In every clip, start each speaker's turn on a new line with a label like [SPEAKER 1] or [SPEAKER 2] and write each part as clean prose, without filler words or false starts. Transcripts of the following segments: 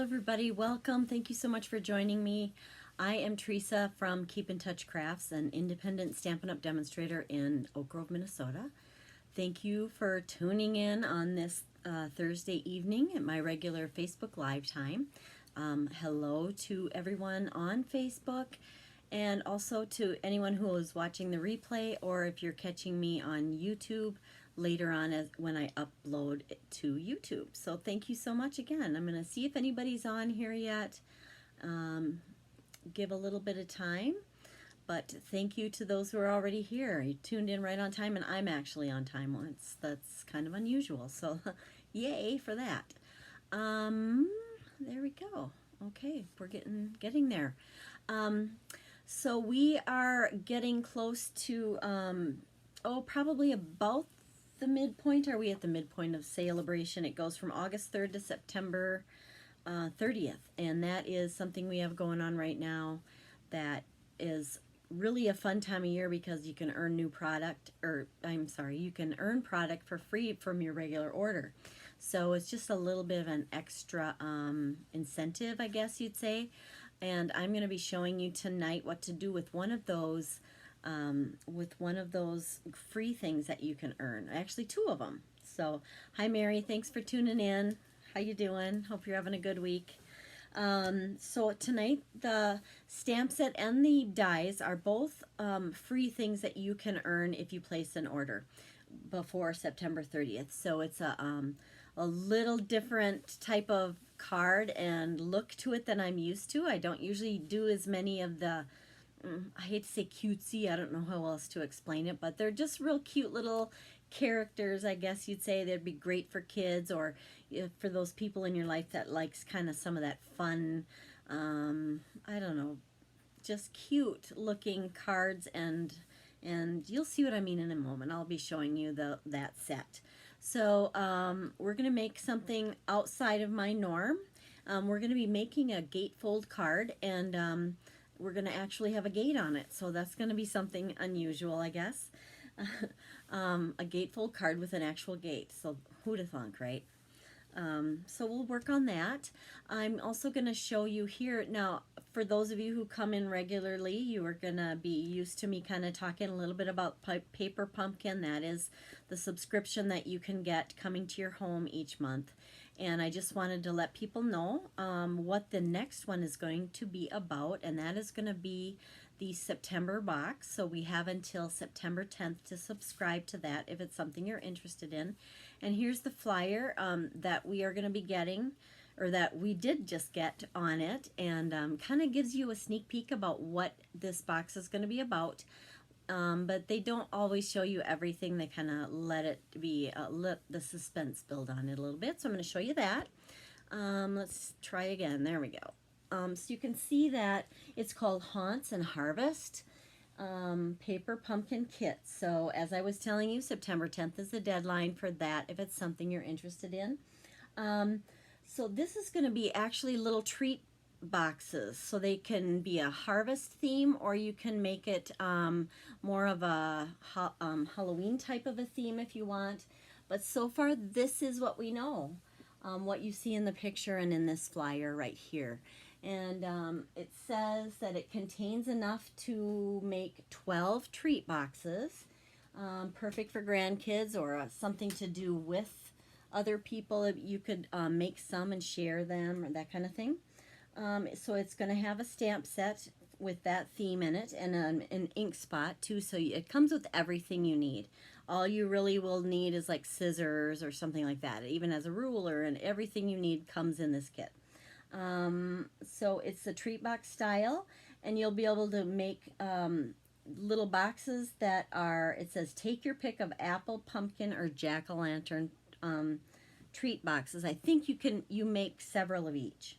[SPEAKER 1] Everybody, welcome. Thank you so much for joining me. I am Teresa from Keep in Touch Crafts, an independent Stampin' Up! Demonstrator in Oak Grove, Minnesota. Thank you for tuning in on this Thursday evening at my regular Facebook Live time. Hello to everyone on Facebook and also to anyone who is watching the replay, or if you're catching me on YouTube later on when I upload it to YouTube. So thank you so much again. I'm going to see if anybody's on here yet. Give a little bit of time, but thank you to those who are already here. You tuned in right on time, and I'm actually on time once. That's kind of unusual, so yay for that. There we go. Okay, we're getting there. So we are getting close to probably about the midpoint. Are we at the midpoint of celebration? It goes from August 3rd to September 30th, and that is something we have going on right now that is really a fun time of year because you can earn you can earn product for free from your regular order. So it's just a little bit of an extra incentive, I guess you'd say. And I'm going to be showing you tonight what to do with one of those free things that you can earn. Actually, two of them. So, hi Mary, thanks for tuning in. How you doing? Hope you're having a good week. So tonight, the stamp set and the dies are both free things that you can earn if you place an order before September 30th. So it's a little different type of card and look to it than I'm used to. I don't usually do as many of the I hate to say cutesy, I don't know how else to explain it, but they're just real cute little characters, I guess you'd say. They'd be great for kids, or for those people in your life that likes kind of some of that fun, I don't know, just cute looking cards, and you'll see what I mean in a moment. I'll be showing you that set. So we're going to make something outside of my norm. We're going to be making a gatefold card, and we're going to actually have a gate on it. So that's going to be something unusual, I guess. A gatefold card with an actual gate. So who'd have thunk, right? So we'll work on that. I'm also going to show you here. Now, for those of you who come in regularly, you are going to be used to me kind of talking a little bit about Paper Pumpkin. That is the subscription that you can get coming to your home each month. And I just wanted to let people know what the next one is going to be about, and that is going to be the September box. So we have until September 10th to subscribe to that if it's something you're interested in. And here's the flyer that we are going to be getting, or that we did just get on it, and kind of gives you a sneak peek about what this box is going to be about. But they don't always show you everything. They kind of let it be, let the suspense build on it a little bit. So I'm going to show you that. Let's try again. There we go. So you can see that it's called Haunts and Harvest Paper Pumpkin Kit. So as I was telling you, September 10th is the deadline for that if it's something you're interested in. So this is going to be actually little treat boxes, so they can be a harvest theme, or you can make it more of a Halloween type of a theme if you want. But so far, this is what we know, what you see in the picture and in this flyer right here. And it says that it contains enough to make 12 treat boxes, perfect for grandkids or something to do with other people. You could make some and share them, or that kind of thing. So it's going to have a stamp set with that theme in it, and an ink spot too, so it comes with everything you need. All you really will need is like scissors or something like that. It even has a ruler, and everything you need comes in this kit. So it's the treat box style, and you'll be able to make little boxes that are, it says take your pick of apple, pumpkin, or jack-o'-lantern treat boxes. I think you make several of each.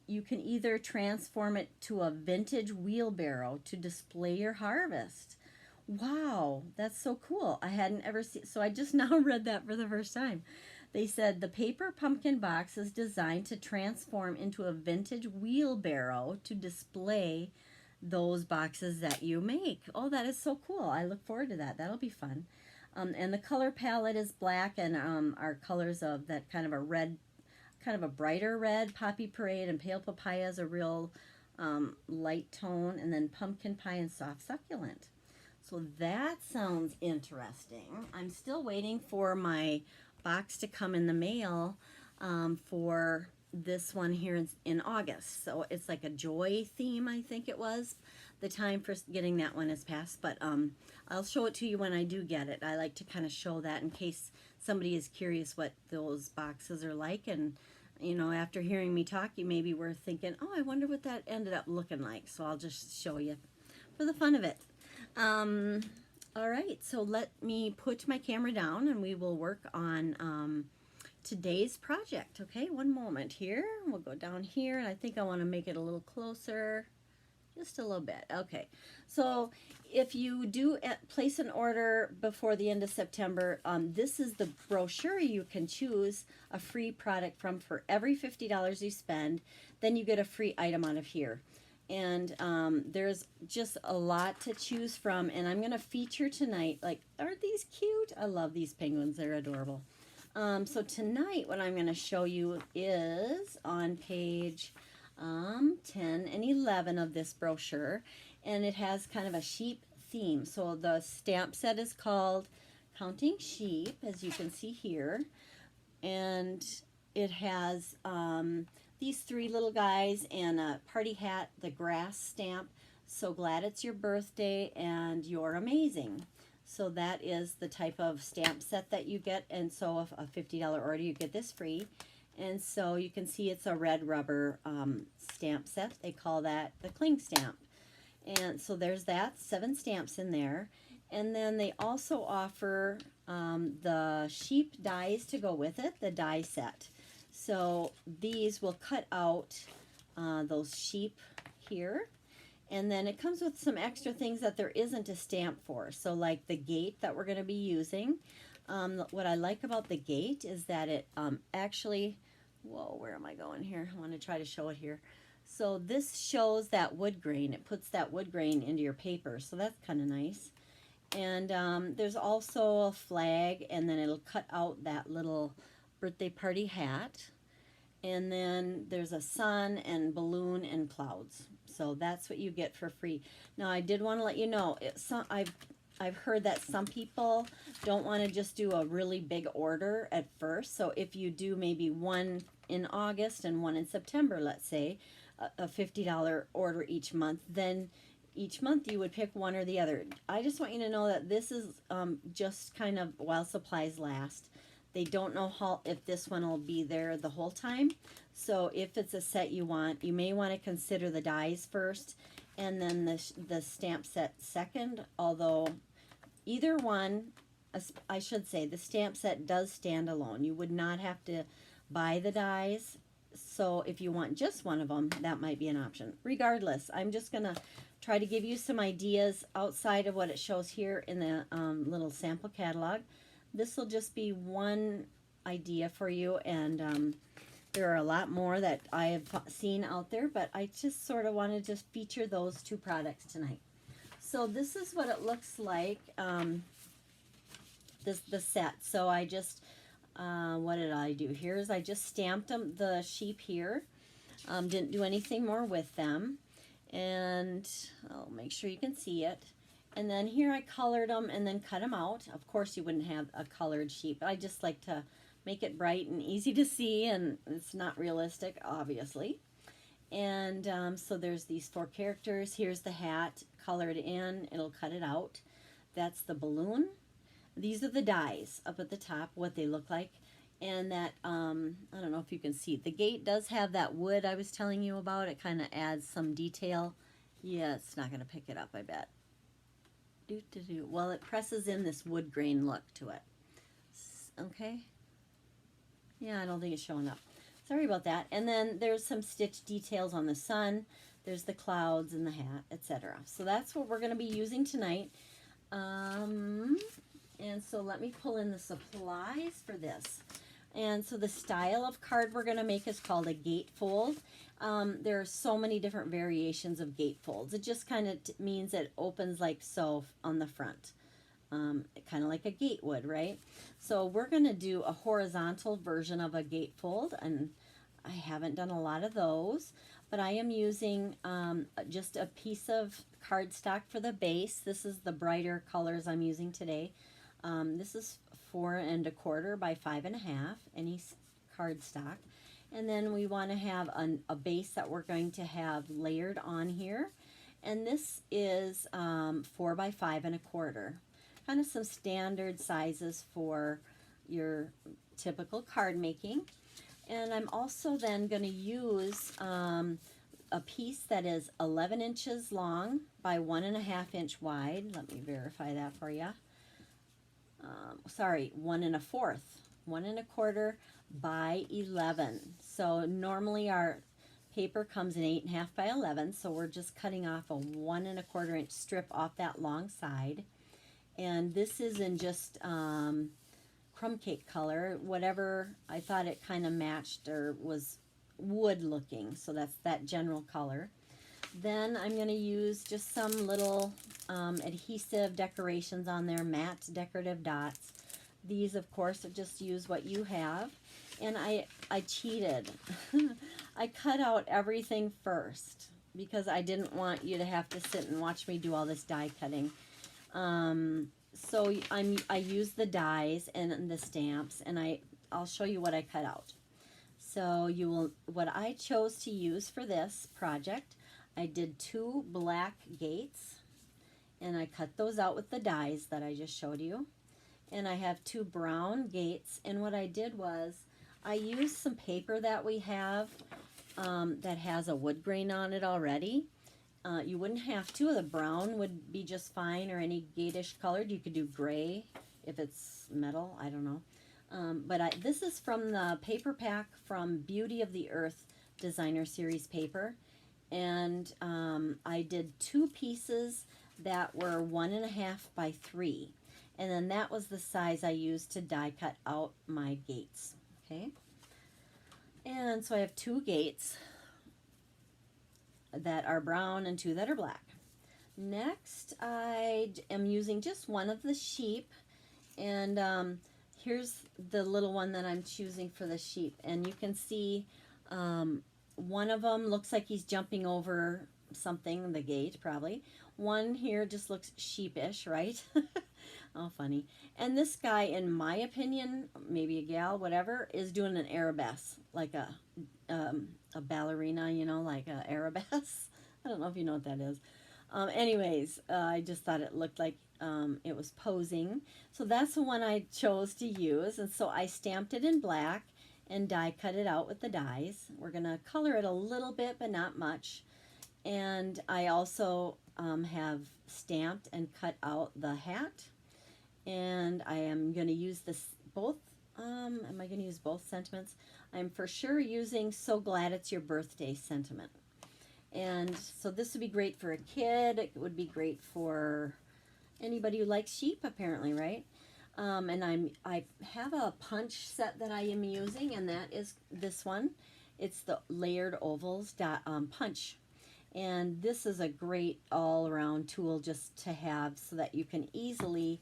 [SPEAKER 1] You can either transform it to a vintage wheelbarrow to display your harvest. Wow, that's so cool. I hadn't ever seen, so I just now read that for the first time. They said the paper pumpkin box is designed to transform into a vintage wheelbarrow to display those boxes that you make. Oh, that is so cool. I look forward to that. That'll be fun. And the color palette is black, and our colors of that kind of a red kind of a brighter red. Poppy Parade and Pale Papaya is a real light tone. And then Pumpkin Pie and Soft Succulent. So that sounds interesting. I'm still waiting for my box to come in the mail for this one here in August. So it's like a joy theme, I think it was. The time for getting that one has passed, but I'll show it to you when I do get it. I like to kind of show that in case somebody is curious what those boxes are like. And, you know, after hearing me talk, you maybe were thinking, oh, I wonder what that ended up looking like. So I'll just show you for the fun of it. All right, so let me put my camera down and we will work on today's project. Okay, one moment here. We'll go down here, and I think I want to make it a little closer, just a little bit. Okay, so if you do place an order before the end of September, this is the brochure you can choose a free product from. For every $50 you spend, then you get a free item out of here. And there's just a lot to choose from, and I'm going to feature tonight, like, aren't these cute? I love these penguins. They're adorable. So tonight what I'm going to show you is on page 10 and 11 of this brochure, and it has kind of a sheep theme. So the stamp set is called Counting Sheep, as you can see here, and it has these three little guys and a party hat, the grass stamp, so glad it's your birthday and you're amazing. So that is the type of stamp set that you get, and so if a $50 order you get this free. And so you can see it's a red rubber stamp set. They call that the cling stamp. And so there's that, 7 stamps in there. And then they also offer the sheep dies to go with it, the die set. So these will cut out those sheep here. And then it comes with some extra things that there isn't a stamp for. So like the gate that we're going to be using. What I like about the gate is that it actually, whoa, where am I going here? I want to try to show it here. So this shows that wood grain. It puts that wood grain into your paper. So that's kind of nice. And there's also a flag, and then it'll cut out that little birthday party hat. And then there's a sun and balloon and clouds. So that's what you get for free. Now I did want to let you know, I've heard that some people don't want to just do a really big order at first. So if you do maybe one in August and one in September, let's say, a $50 order each month, then each month you would pick one or the other. I just want you to know that this is just kind of while supplies last. They don't know if this one will be there the whole time. So if it's a set you want, you may want to consider the dies first and then the stamp set second. Although either one, I should say, the stamp set does stand alone. You would not have to buy the dies. So if you want just one of them, that might be an option. Regardless, I'm just going to try to give you some ideas outside of what it shows here in the little sample catalog. This will just be one idea for you, and there are a lot more that I have seen out there, but I just sort of want to just feature those 2 products tonight. So this is what it looks like, the set. So I just, what did I do here is I just stamped the sheep here, didn't do anything more with them, and I'll make sure you can see it. And then here I colored them and then cut them out. Of course you wouldn't have a colored sheep, but I just like to make it bright and easy to see, and it's not realistic, obviously. And so there's these 4 characters. Here's the hat colored in. It'll cut it out. That's the balloon. These are the dies up at the top, what they look like. And that, I don't know if you can see, the gate does have that wood I was telling you about. It kind of adds some detail. Yeah, it's not going to pick it up, I bet. Well, it presses in this wood grain look to it. Okay. Yeah, I don't think it's showing up. Sorry about that. And then there's some stitch details on the sun. There's the clouds and the hat, etc. So that's what we're going to be using tonight. And so let me pull in the supplies for this. And so the style of card we're going to make is called a gatefold. There are so many different variations of gatefolds. It just kind of means it opens like so on the front. Kind of like a gate would, right? So we're going to do a horizontal version of a gatefold, and I haven't done a lot of those, but I am using just a piece of cardstock for the base. This is the brighter colors I'm using today. This is 4 1/4 by 5 1/2, any cardstock. And then we want to have a base that we're going to have layered on here. And this is 4 by 5 1/4. Kind of some standard sizes for your typical card making. And I'm also then going to use a piece that is 11 inches long by 1 1/2 inch wide. Let me verify that for you. Sorry, 1 1/4. 1 1/4 by 11. So normally our paper comes in 8 1/2 by 11. So we're just cutting off a 1 1/4 inch strip off that long side. And this is in just crumb cake color, whatever. I thought it kind of matched or was wood looking, so that's that general color. Then I'm going to use just some little adhesive decorations on there, matte decorative dots. These, of course, just use what you have. And I cheated. I cut out everything first because I didn't want you to have to sit and watch me do all this die cutting. So I use the dies and the stamps, and I'll show you what I cut out. So what I chose to use for this project, I did 2 black gates, and I cut those out with the dies that I just showed you. And I have 2 brown gates, and what I did was I used some paper that we have that has a wood grain on it already. You wouldn't have to. The brown would be just fine, or any gatish colored. You could do gray if it's metal. I don't know. But this is from the paper pack from Beauty of the Earth Designer Series paper. And I did 2 pieces that were 1 1/2 by 3. And then that was the size I used to die cut out my gates. Okay. And so I have 2 gates that are brown and 2 that are black. Next, I am using just one of the sheep, and here's the little one that I'm choosing for the sheep. And you can see one of them looks like he's jumping over something, the gate probably. One here just looks sheepish, right? Oh, funny. And this guy, in my opinion, maybe a gal, whatever, is doing an arabesque, like a ballerina, you know, like a arabesque. I don't know if you know what that is. Anyways, I just thought it looked like it was posing. So that's the one I chose to use. And so I stamped it in black and die cut it out with the dies. We're going to color it a little bit, but not much. And I also have stamped and cut out the hat. And I am going to use this both. Am I going to use both sentiments? I'm for sure using "So Glad It's Your Birthday" sentiment. And so this would be great for a kid. It would be great for anybody who likes sheep, apparently, right? And I have a punch set that I am using, and that is this one. It's the Layered Ovals punch. And this is a great all-around tool just to have so that you can easily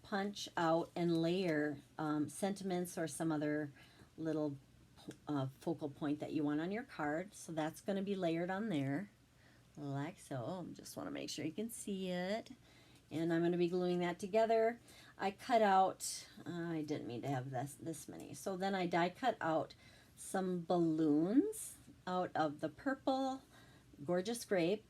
[SPEAKER 1] punch out and layer sentiments or some other little focal point that you want on your card. So that's going to be layered on there like so. Just want to make sure you can see it. And I'm going to be gluing that together. I cut out, I didn't mean to have this many. So then I die cut out some balloons out of the purple Gorgeous Grape,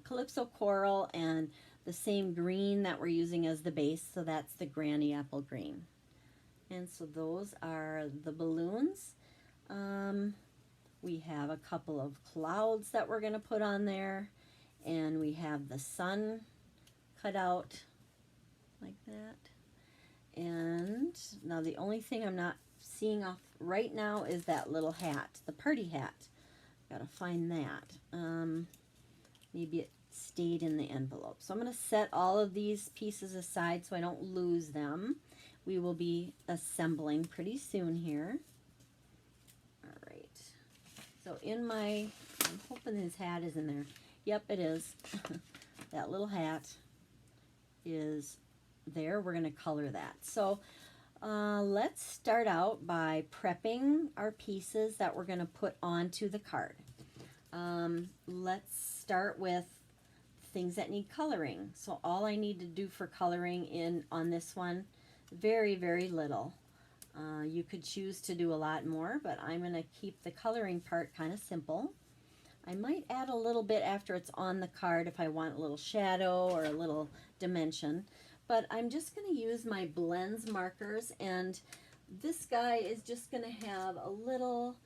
[SPEAKER 1] Calypso Coral, and the same green that we're using as the base, so that's the Granny Apple Green. And so those are the balloons. We have a couple of clouds that we're going to put on there, and we have the sun cut out like that. And now the only thing I'm not seeing off right now is that little hat, the party hat. Gotta find that. Maybe it stayed in the envelope. So I'm going to set all of these pieces aside so I don't lose them. We will be assembling pretty soon here. All right. So I'm hoping his hat is in there. Yep, it is. That little hat is there. We're going to color that. So Let's start out by prepping our pieces that we're going to put onto the card. Let's start with things that need coloring. So all I need to do for coloring on this one, very, very little. You could choose to do a lot more, but I'm going to keep the coloring part kind of simple. I might add a little bit after it's on the card if I want a little shadow or a little dimension. But I'm just going to use my blends markers, and this guy is just going to have a little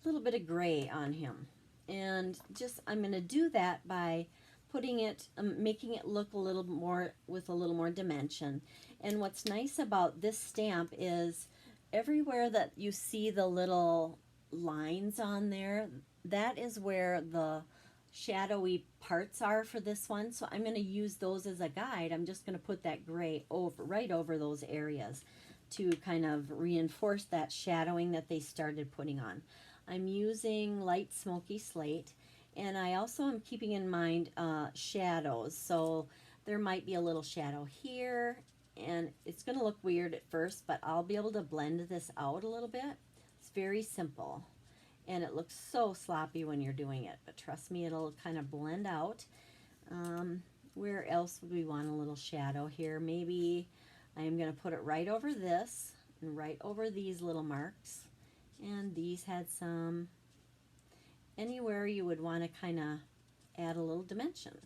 [SPEAKER 1] bit of gray on him. And I'm going to do that by putting it, making it look a little more, with a little more dimension. And what's nice about this stamp is everywhere that you see the little lines on there, that is where the shadowy parts are for this one. So I'm going to use those as a guide. I'm just going to put that gray right over those areas to kind of reinforce that shadowing that they started putting on. I'm using light smoky slate, and I also am keeping in mind shadows. So there might be a little shadow here, and it's going to look weird at first, but I'll be able to blend this out a little bit. It's very simple. And it looks so sloppy when you're doing it, but trust me, it'll kind of blend out. Where else would we want a little shadow here? Maybe I am going to put it right over this and right over these little marks. And these had some, anywhere you would want to kind of add a little dimension.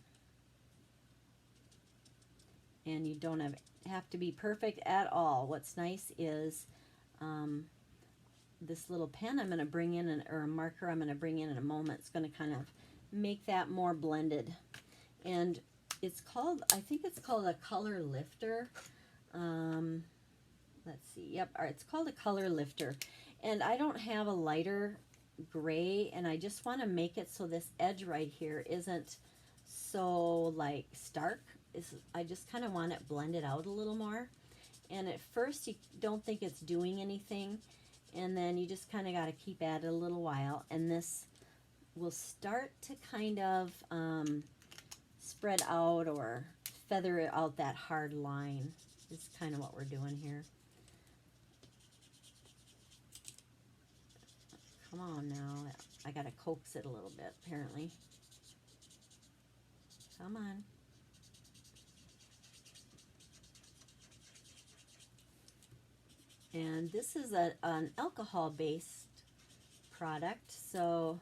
[SPEAKER 1] And you don't have to be perfect at all. What's nice is this little pen I'm going to bring in, or a marker I'm going to bring in a moment. It's going to kind of make that more blended. And it's called, I think it's called a color lifter. Let's see. Yep, it's called a color lifter. And I don't have a lighter gray, and I just want to make it so this edge right here isn't so like stark. I just kind of want it blended out a little more. And at first you don't think it's doing anything, and then you just kind of got to keep at it a little while, and this will start to kind of spread out or feather out that hard line. Is kind of what we're doing here. Come on now. I got to coax it a little bit, apparently. Come on. And this is an alcohol-based product, so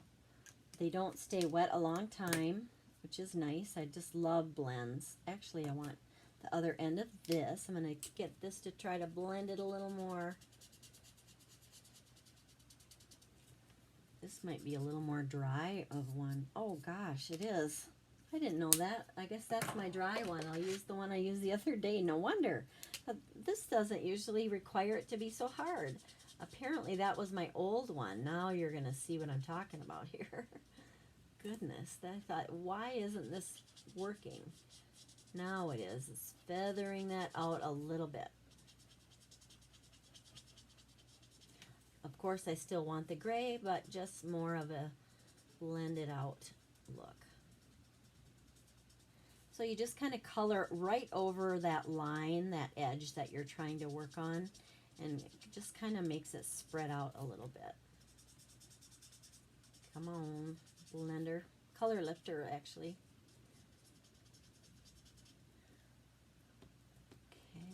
[SPEAKER 1] they don't stay wet a long time, which is nice. I just love blends. Actually, I want the other end of this. I'm going to get this to try to blend it a little more. This might be a little more dry of one. Oh gosh, it is. I didn't know that. I guess that's my dry one. I'll use the one I used the other day. No wonder. But this doesn't usually require it to be so hard. Apparently that was my old one. Now you're going to see what I'm talking about here. Goodness, I thought, why isn't this working? Now it is. It's feathering that out a little bit. Of course, I still want the gray, but just more of a blended out look. So you just kind of color right over that line, that edge that you're trying to work on, and it just kind of makes it spread out a little bit. Come on, blender, color lifter actually. Okay.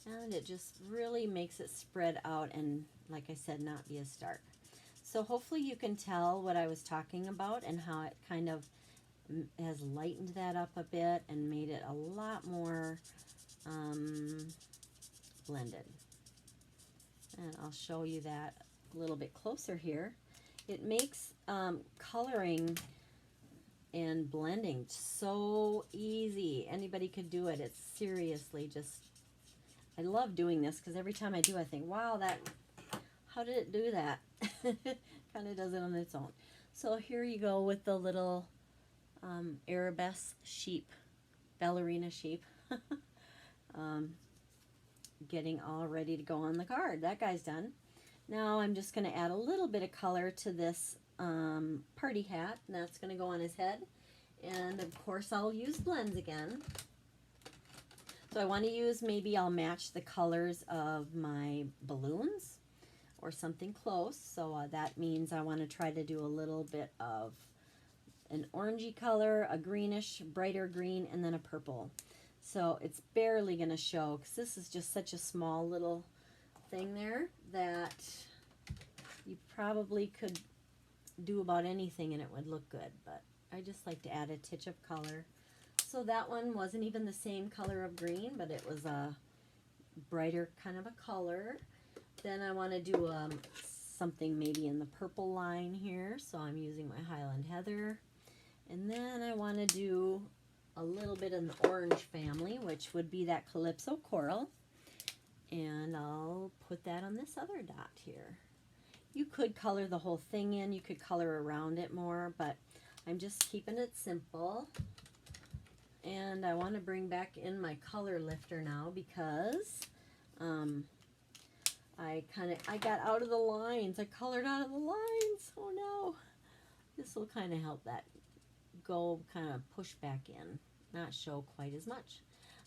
[SPEAKER 1] And it just really makes it spread out and, like I said, not be as stark. So hopefully you can tell what I was talking about and how it kind of has lightened that up a bit and made it a lot more blended. And I'll show you that a little bit closer here. It makes coloring and blending so easy. Anybody could do it. It's seriously just, I love doing this because every time I do, I think, wow, how did it do that? Kind of does it on its own. So here you go with the little arabesque sheep, ballerina sheep, getting all ready to go on the card. That guy's done. Now I'm just going to add a little bit of color to this party hat, and that's going to go on his head. And of course I'll use blends again. So I want to use, maybe I'll match the colors of my balloons or something close. So that means I want to try to do a little bit of an orangey color, a greenish, brighter green, and then a purple. So it's barely going to show because this is just such a small little thing there that you probably could do about anything and it would look good. But I just like to add a titch of color. So that one wasn't even the same color of green, but it was a brighter kind of a color. Then I want to do something maybe in the purple line here. So I'm using my Highland Heather. And then I want to do a little bit in the orange family, which would be that Calypso Coral. And I'll put that on this other dot here. You could color the whole thing in. You could color around it more, but I'm just keeping it simple. And I want to bring back in my color lifter now because I got out of the lines. I colored out of the lines. Oh no. This will kind of help that go kind of push back in, not show quite as much.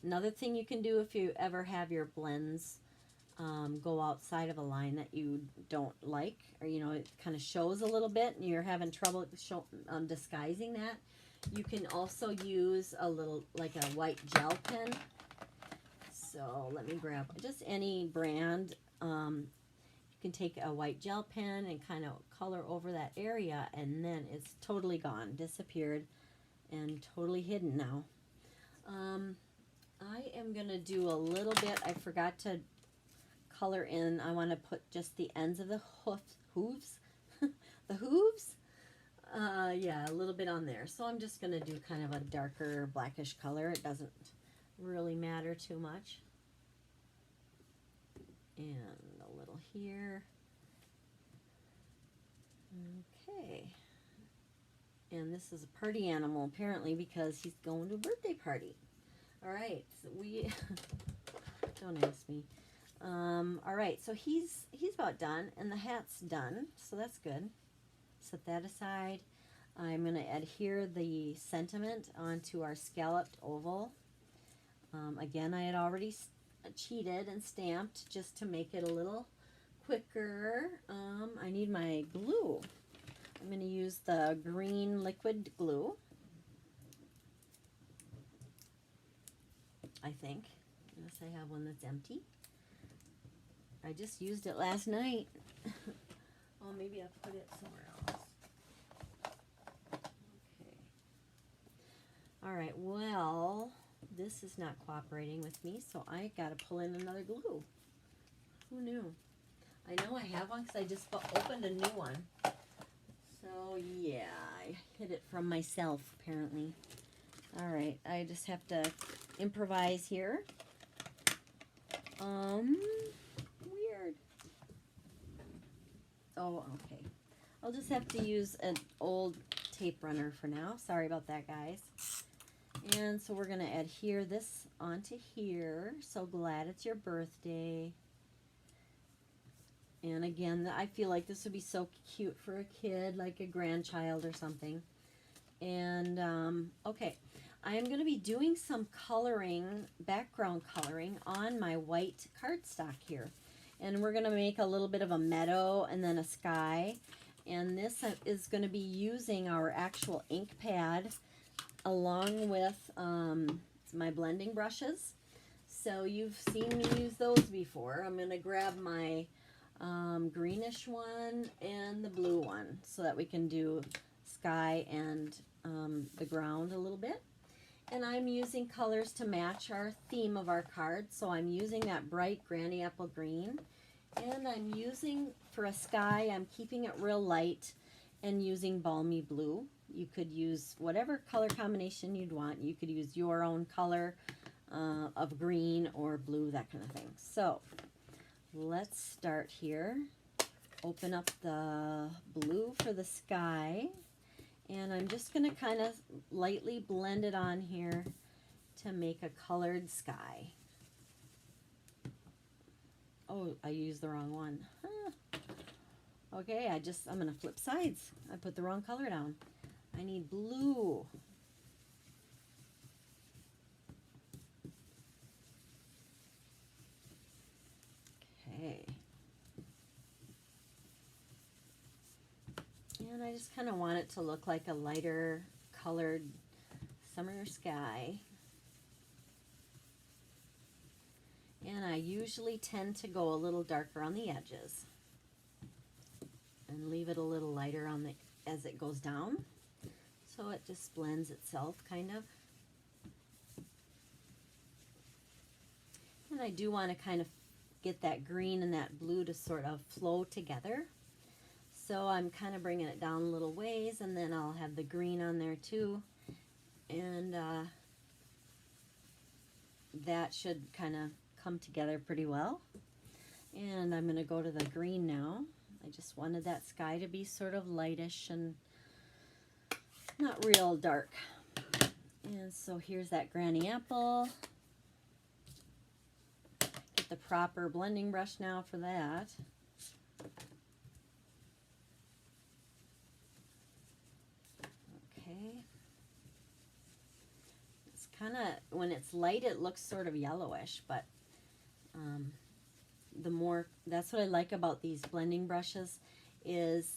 [SPEAKER 1] Another thing you can do if you ever have your blends go outside of a line that you don't like, or you know it kind of shows a little bit and you're having trouble disguising that, you can also use a little, like a white gel pen. So let me grab just any brand. You can take a white gel pen and kind of color over that area, and then it's totally gone, disappeared, and totally hidden now. I am going to do a little bit. I forgot to color in. I want to put just the ends of the hooves. The hooves? Yeah, a little bit on there. So I'm just going to do kind of a darker blackish color. It doesn't really matter too much. And a little here. Okay. And this is a party animal apparently because he's going to a birthday party. All right, so we don't ask me. All right, so he's about done, and the hat's done, so that's good. Set that aside. I'm going to adhere the sentiment onto our scalloped oval. Again, I had already cheated and stamped just to make it a little quicker. I need my glue. I'm going to use the green liquid glue, I think, unless I have one that's empty. I just used it last night. Oh, maybe I put it somewhere else. Okay. All right, well, this is not cooperating with me, so I got to pull in another glue. Who knew? I know I have one because I just opened a new one. So, yeah, I hid it from myself, apparently. All right, I just have to improvise here. Weird. Oh, okay. I'll just have to use an old tape runner for now. Sorry about that, guys. And so we're going to adhere this onto here. So glad it's your birthday. And again, I feel like this would be so cute for a kid, like a grandchild or something. And, okay, I am going to be doing some coloring, background coloring on my white cardstock here. And we're going to make a little bit of a meadow and then a sky. And this is going to be using our actual ink pad along with my blending brushes. So you've seen me use those before. I'm going to grab my greenish one and the blue one so that we can do sky and the ground a little bit. And I'm using colors to match our theme of our card. So I'm using that bright granny apple green. And I'm using, for a sky, I'm keeping it real light and using balmy blue. You could use whatever color combination you'd want. You could use your own color of green or blue, that kind of thing. So let's start here. Open up the blue for the sky. And I'm just going to kind of lightly blend it on here to make a colored sky. Oh, I used the wrong one. Huh. Okay, I'm going to flip sides. I put the wrong color down. I need blue. And I just kind of want it to look like a lighter colored summer sky. And I usually tend to go a little darker on the edges and leave it a little lighter on the as it goes down, so it just blends itself kind of. And I do want to kind of get that green and that blue to sort of flow together. So I'm kind of bringing it down a little ways, and then I'll have the green on there too. And that should kind of come together pretty well. And I'm going to go to the green now. I just wanted that sky to be sort of lightish and not real dark. And so here's that granny apple. Get the proper blending brush now for that. Okay. It's kind of, when it's light, it looks sort of yellowish, but the more, that's what I like about these blending brushes, is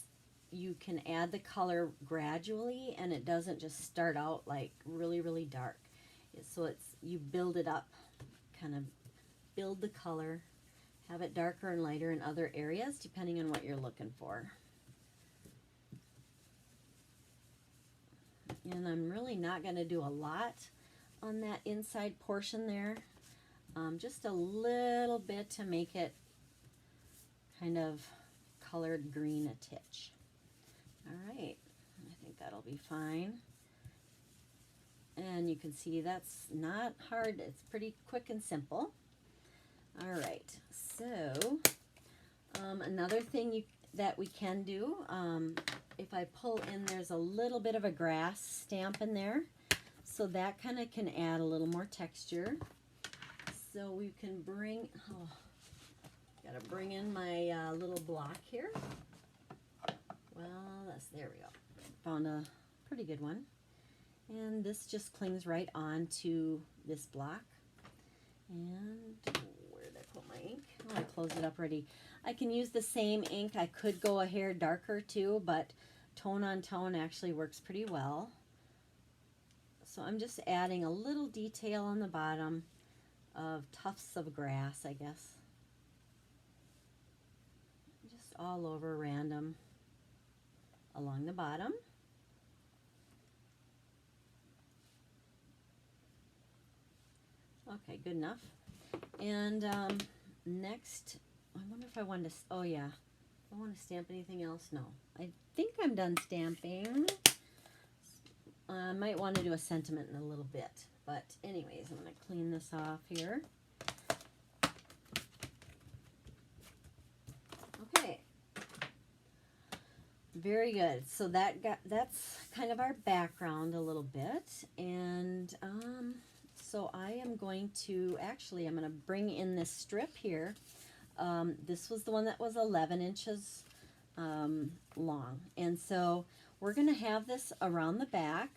[SPEAKER 1] you can add the color gradually and it doesn't just start out like really, really dark. So it's, you build it up, kind of build the color, have it darker and lighter in other areas depending on what you're looking for. And I'm really not going to do a lot on that inside portion there. Just a little bit to make it kind of colored green a titch. All right, I think that'll be fine. And you can see that's not hard. It's pretty quick and simple. All right, so another thing that we can do, if I pull in, there's a little bit of a grass stamp in there. So that kind of can add a little more texture. So we can bring, gotta bring in my little block here. Well, there we go. Found a pretty good one. And this just clings right onto this block. And where did I put my ink? Oh, I closed it up already. I can use the same ink. I could go a hair darker too, but tone on tone actually works pretty well. So I'm just adding a little detail on the bottom of tufts of grass, I guess. Just all over random along the bottom. Okay, good enough. And next, I wonder if I wanted to, oh yeah, do I want to stamp anything else? No. I think I'm done stamping. I might want to do a sentiment in a little bit. But anyways, I'm going to clean this off here. Okay. Very good. So that's kind of our background a little bit. And so I am going to, actually, I'm going to bring in this strip here. This was the one that was 11 inches long. And so we're going to have this around the back.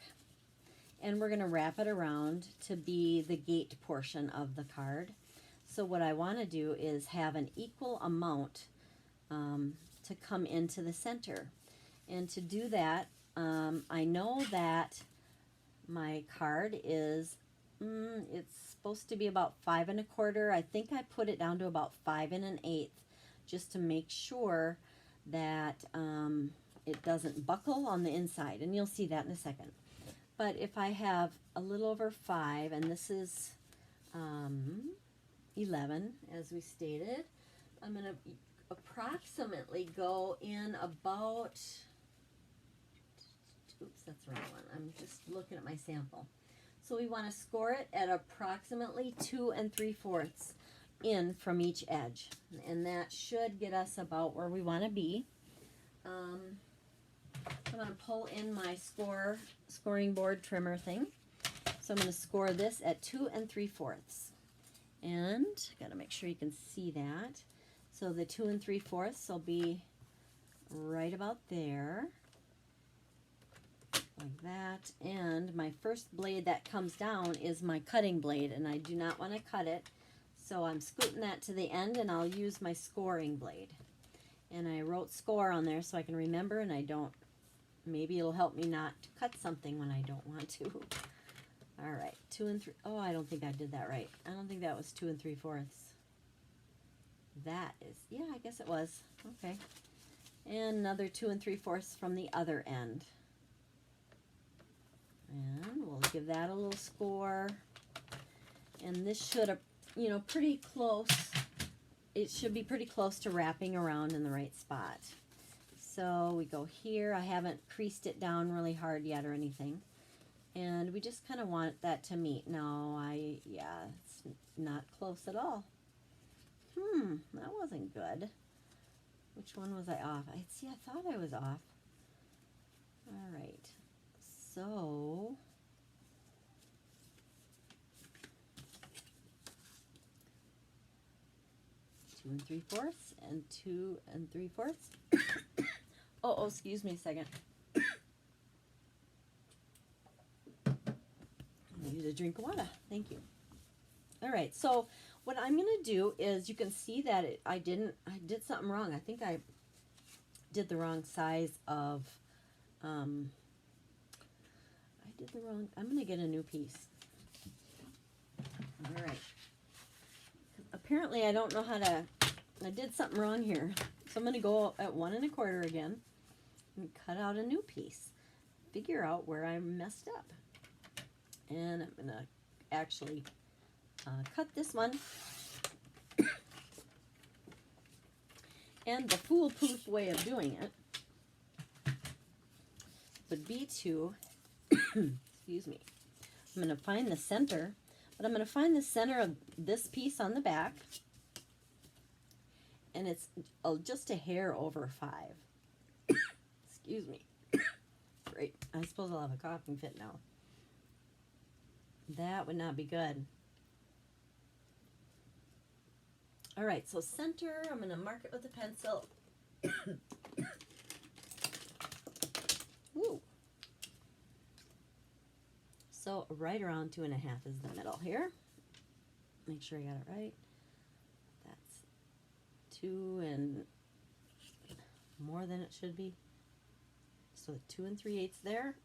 [SPEAKER 1] And we're going to wrap it around to be the gate portion of the card. So what I want to do is have an equal amount to come into the center. And to do that, I know that my card is, it's supposed to be about 5 1/4. I think I put it down to about 5 1/8 just to make sure that it doesn't buckle on the inside. And you'll see that in a second. But if I have a little over 5, and this is 11, as we stated, I'm going to approximately go in about, oops, that's the wrong one. I'm just looking at my sample. So we want to score it at approximately 2 3/4 in from each edge. And that should get us about where we want to be. I'm going to pull in my scoring board trimmer thing. So I'm going to score this at 2 3/4. And got to make sure you can see that. So the 2 3/4 will be right about there. Like that. And my first blade that comes down is my cutting blade, and I do not want to cut it. So I'm scooting that to the end, and I'll use my scoring blade. And I wrote score on there so I can remember and I don't maybe it'll help me not to cut something when I don't want to. All right, 2 and 3. Oh, I don't think I did that right. I don't think that was 2 3/4. That is, yeah, I guess it was. Okay. And another 2 3/4 from the other end. And we'll give that a little score. And this should have, you know, pretty close. It should be pretty close to wrapping around in the right spot. So we go here. I haven't creased it down really hard yet or anything. And we just kind of want that to meet. No, yeah, it's not close at all. That wasn't good. Which one was I off? I thought I was off. All right. So, two and 3/4 and 2 3/4. Oh, excuse me a second. I need a drink of water. Thank you. All right. So what I'm going to do is, you can see that I did something wrong. I think I did the wrong size of, I'm going to get a new piece. All right. Apparently I don't know how to, I did something wrong here. So I'm going to go at 1 1/4 again and cut out a new piece. Figure out where I messed up. And I'm going to actually cut this one. And the foolproof way of doing it would be to, excuse me, I'm going to find the center, but I'm going to find the center of this piece on the back, and it's just a hair over 5. Excuse me. Great. I suppose I'll have a coughing fit now. That would not be good. All right, so center, I'm going to mark it with a pencil. Woo. So right around 2 1/2 is the middle here. Make sure I got it right. That's 2 and more than it should be. So 2 3/8 there.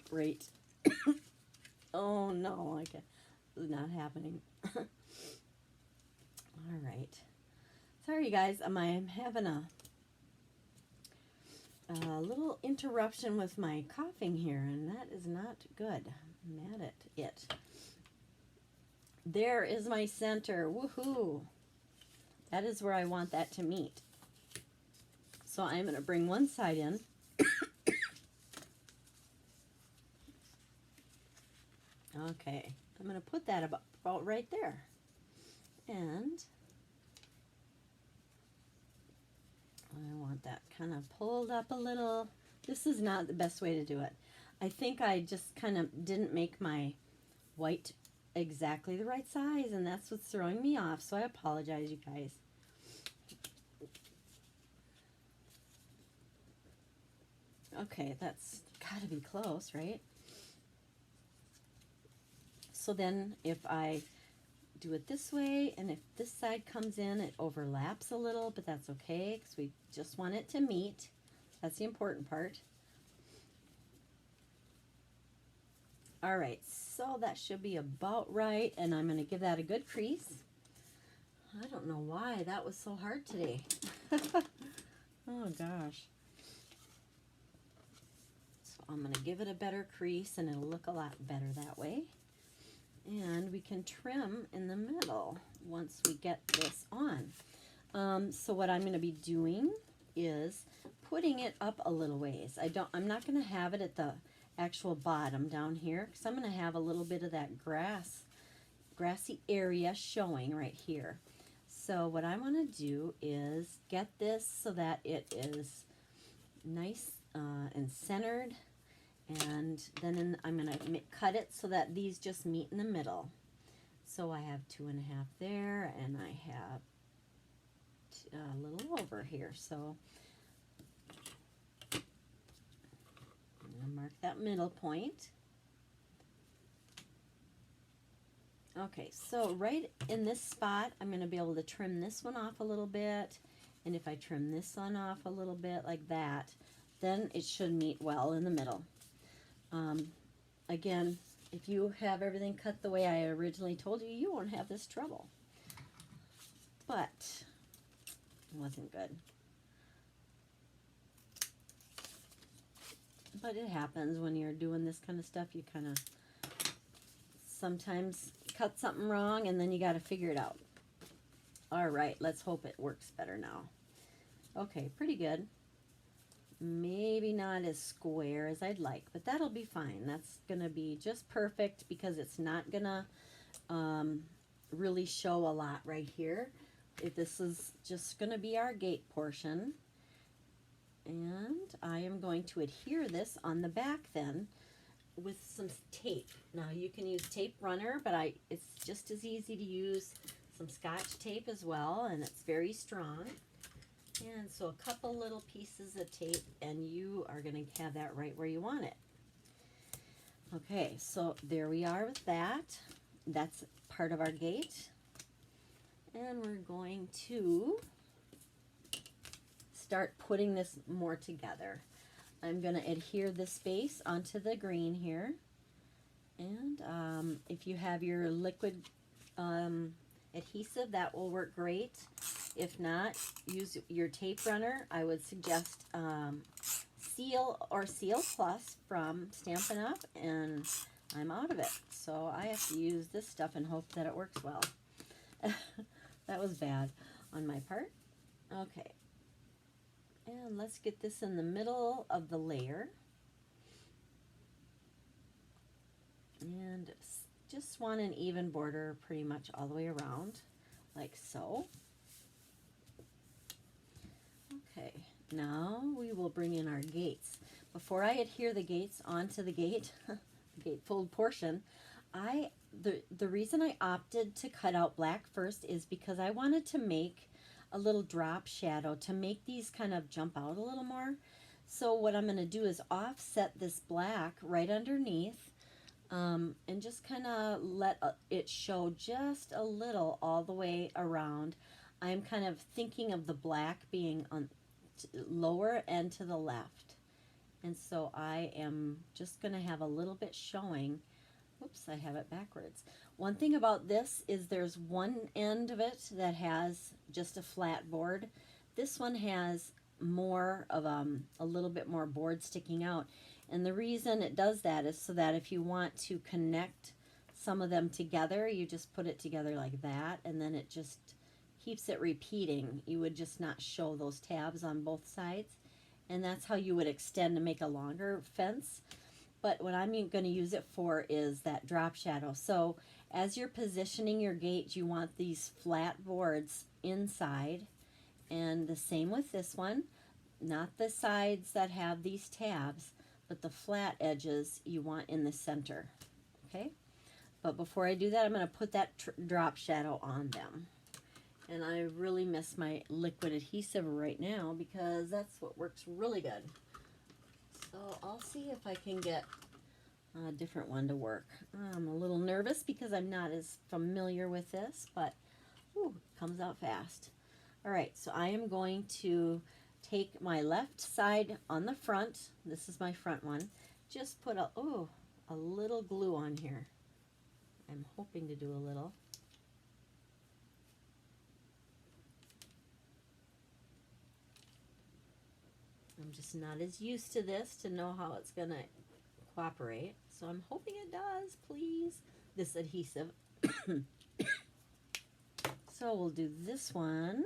[SPEAKER 1] Great. Oh no, I can't. This is not happening. All right. Sorry, guys. I'm having a little interruption with my coughing here, and that is not good. I'm mad at it. There is my center. Woohoo! That is where I want that to meet. So I'm going to bring one side in. Okay. I'm going to put that about right there. And I want that kind of pulled up a little. This is not the best way to do it. I think I just kind of didn't make my white exactly the right size, and that's what's throwing me off. So I apologize, you guys. Okay, that's got to be close, right? So then if I do it this way, and if this side comes in, it overlaps a little, but that's okay because we just want it to meet. That's the important part. All right, so that should be about right, and I'm going to give that a good crease. I don't know why that was so hard today. Oh gosh. So I'm going to give it a better crease, and it'll look a lot better that way. And we can trim in the middle once we get this on. So what I'm going to be doing is putting it up a little ways. I'm not going to have it at the actual bottom down here, because I'm going to have a little bit of that grassy area showing right here. So what I want to do is get this so that it is nice and centered. And then I'm going to cut it so that these just meet in the middle. So I have 2 1/2 there, and I have a little over here. So I'm going to mark that middle point. Okay, so right in this spot, I'm going to be able to trim this one off a little bit. And if I trim this one off a little bit like that, then it should meet well in the middle. Again, if you have everything cut the way I originally told you, you won't have this trouble. But it wasn't good. But it happens when you're doing this kind of stuff. You kind of sometimes cut something wrong and then you got to figure it out. All right, let's hope it works better now. Okay, pretty good. Maybe not as square as I'd like, but that'll be fine. That's gonna be just perfect because it's not gonna really show a lot right here. If this is just gonna be our gate portion, and I am going to adhere this on the back then with some tape. Now you can use tape runner, but it's just as easy to use some Scotch tape as well, and it's very strong. And so a couple little pieces of tape and you are going to have that right where you want it. Okay, so there we are with that. That's part of our gate. And we're going to start putting this more together. I'm going to adhere this base onto the green here. And if you have your liquid adhesive, that will work great. If not, use your tape runner. I would suggest Seal or Seal Plus from Stampin' Up, and I'm out of it. So I have to use this stuff and hope that it works well. That was bad on my part. Okay. And let's get this in the middle of the layer. And just want an even border pretty much all the way around, like so. Okay, now we will bring in our gates. Before I adhere the gates onto the gate, the gatefold portion, the reason I opted to cut out black first is because I wanted to make a little drop shadow to make these kind of jump out a little more. So what I'm going to do is offset this black right underneath, and just kind of let it show just a little all the way around. I'm kind of thinking of the black being on lower and to the left. And so I am just going to have a little bit showing. Whoops, I have it backwards. One thing about this is there's one end of it that has just a flat board. This one has more of a little bit more board sticking out. And the reason it does that is so that if you want to connect some of them together, you just put it together like that, and then it just keeps it repeating. You would just not show those tabs on both sides, and that's how you would extend to make a longer fence. But what I'm going to use it for is that drop shadow. So as you're positioning your gate, you want these flat boards inside, and the same with this one. Not the sides that have these tabs, but the flat edges you want in the center. Okay? But before I do that, I'm going to put that drop shadow on them. And I really miss my liquid adhesive right now because that's what works really good. So I'll see if I can get a different one to work. I'm a little nervous because I'm not as familiar with this, but ooh, it comes out fast. All right, so I am going to take my left side on the front. This is my front one. Just put a little glue on here. I'm hoping to do a little. I'm just not as used to this to know how it's going to cooperate. So I'm hoping it does, please. This adhesive. So we'll do this one.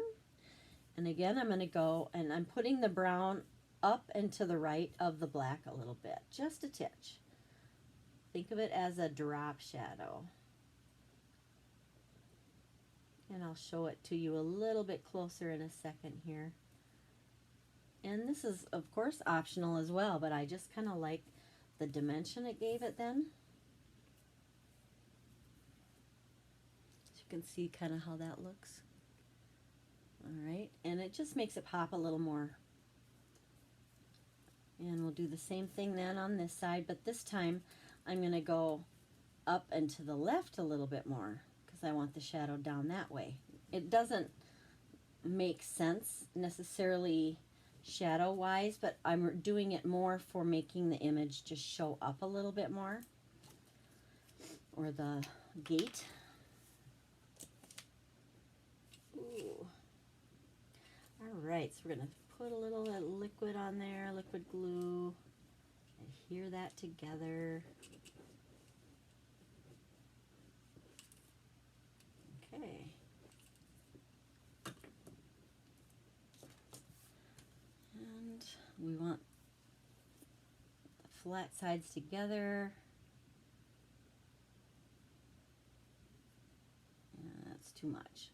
[SPEAKER 1] And again, I'm going to go, and I'm putting the brown up and to the right of the black a little bit. Just a titch. Think of it as a drop shadow. And I'll show it to you a little bit closer in a second here. And this is, of course, optional as well, but I just kind of like the dimension it gave it then. So you can see kind of how that looks. All right, and it just makes it pop a little more. And we'll do the same thing then on this side, but this time I'm going to go up and to the left a little bit more because I want the shadow down that way. It doesn't make sense necessarily shadow wise, but I'm doing it more for making the image just show up a little bit more, or the gate. Ooh. All right, so we're gonna put a little liquid on there, liquid glue, adhere that together. Okay. And we want the flat sides together. That's too much.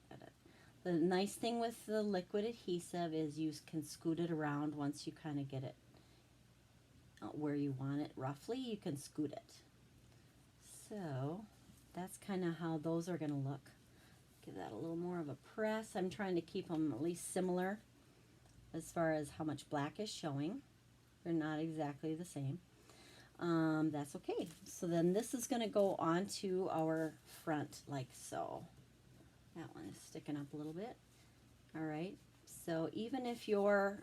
[SPEAKER 1] The nice thing with the liquid adhesive is you can scoot it around once you kind of get it where you want it roughly. You can scoot it. So that's kind of how those are going to look. Give that a little more of a press. I'm trying to keep them at least similar as far as how much black is showing. They're not exactly the same. That's okay. So then this is going to go onto our front like so. That one is sticking up a little bit. All right. So even if your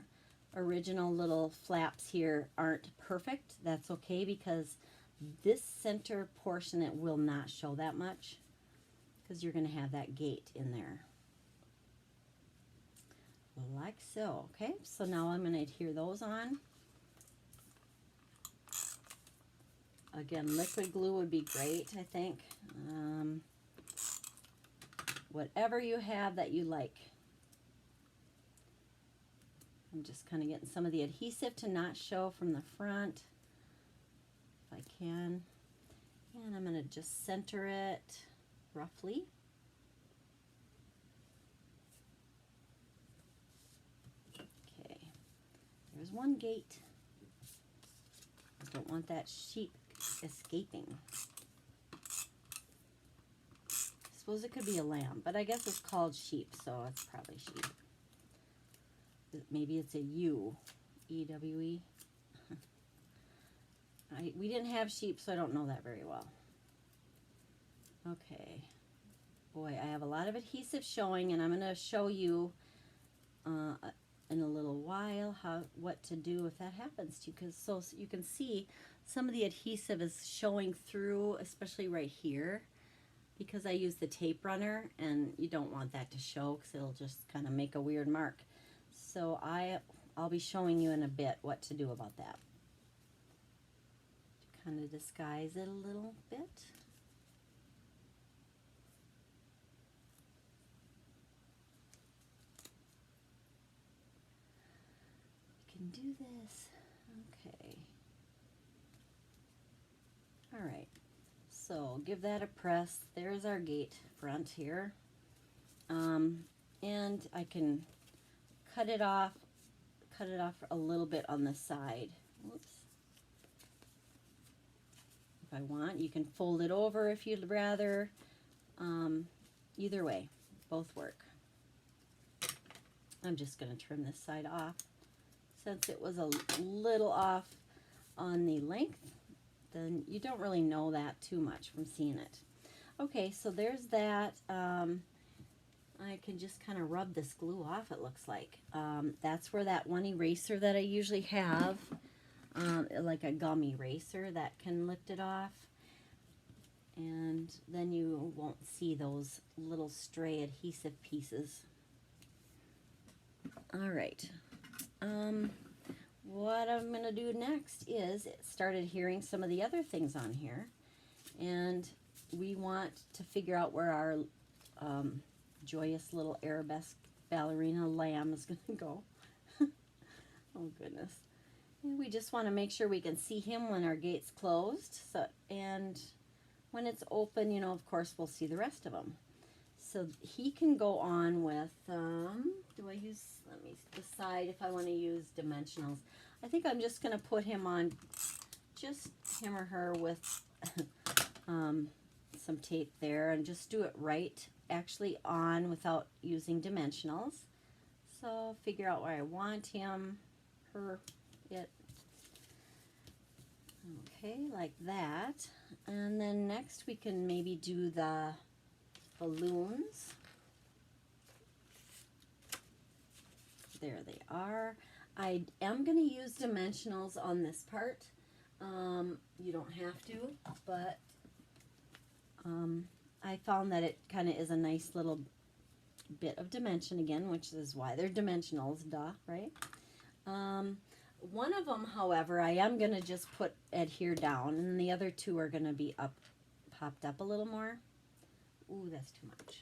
[SPEAKER 1] original little flaps here aren't perfect, that's okay, because this center portion, it will not show that much because you're going to have that gate in there. Like so. Okay. So now I'm going to adhere those on. Again, liquid glue would be great, I think. Whatever you have that you like. I'm just kind of getting some of the adhesive to not show from the front, if I can. And I'm going to just center it roughly. Okay, there's one gate. I don't want that sheep escaping. I suppose it could be a lamb, but I guess it's called sheep, so it's probably sheep. Maybe it's a U, E-W-E. We didn't have sheep, so I don't know that very well. Okay. Boy, I have a lot of adhesive showing, and I'm going to show you in a little while what to do if that happens to you, because so you can see some of the adhesive is showing through, especially right here, because I use the tape runner, and you don't want that to show because it'll just kind of make a weird mark. So I'll be showing you in a bit what to do about that. To kind of disguise it a little bit. You can do this. Okay. All right. So give that a press. There's our gate front here. And I can cut it off a little bit on the side. Whoops. If I want, you can fold it over if you'd rather. Either way, both work. I'm just going to trim this side off. Since it was a little off on the length, then you don't really know that too much from seeing it. Okay, so there's that. I can just kind of rub this glue off, it looks like. That's where that one eraser that I usually have, like a gum eraser that can lift it off. And then you won't see those little stray adhesive pieces. All right. What I'm going to do next is start adhering some of the other things on here. And we want to figure out where our joyous little arabesque ballerina lamb is going to go. Oh, goodness. And we just want to make sure we can see him when our gate's closed. So, and when it's open, you know, of course, we'll see the rest of them. So he can go on with, do I use, let me decide if I want to use dimensionals. I think I'm just going to put him on, just him or her with some tape there, and just do it right, actually on, without using dimensionals. So figure out where I want him, her, it. Okay, like that. And then next we can maybe do the balloons. There they are. I am going to use dimensionals on this part. You don't have to, but I found that it kind of is a nice little bit of dimension again, which is why they're dimensionals, duh, right? One of them, however, I am going to just put adhere down, and the other two are going to be up, popped up a little more. Ooh, that's too much.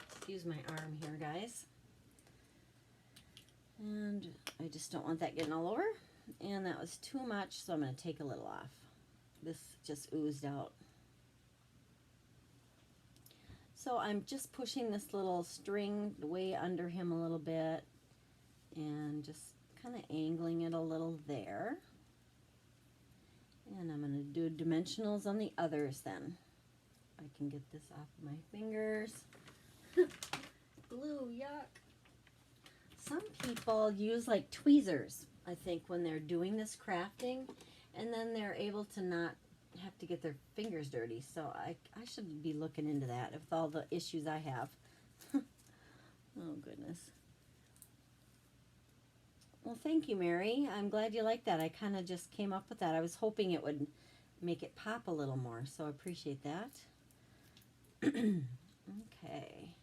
[SPEAKER 1] Excuse my arm here, guys. And I just don't want that getting all over. And that was too much, so I'm going to take a little off. This just oozed out. So I'm just pushing this little string way under him a little bit and just kind of angling it a little there. And I'm going to do dimensionals on the others then. I can get this off of my fingers. Glue, yuck. Some people use like tweezers, I think, when they're doing this crafting, and then they're able to not have to get their fingers dirty. So I should be looking into that with all the issues I have. Oh, goodness. Well, thank you, Mary. I'm glad you like that. I kind of just came up with that. I was hoping it would make it pop a little more, so I appreciate that. Okay.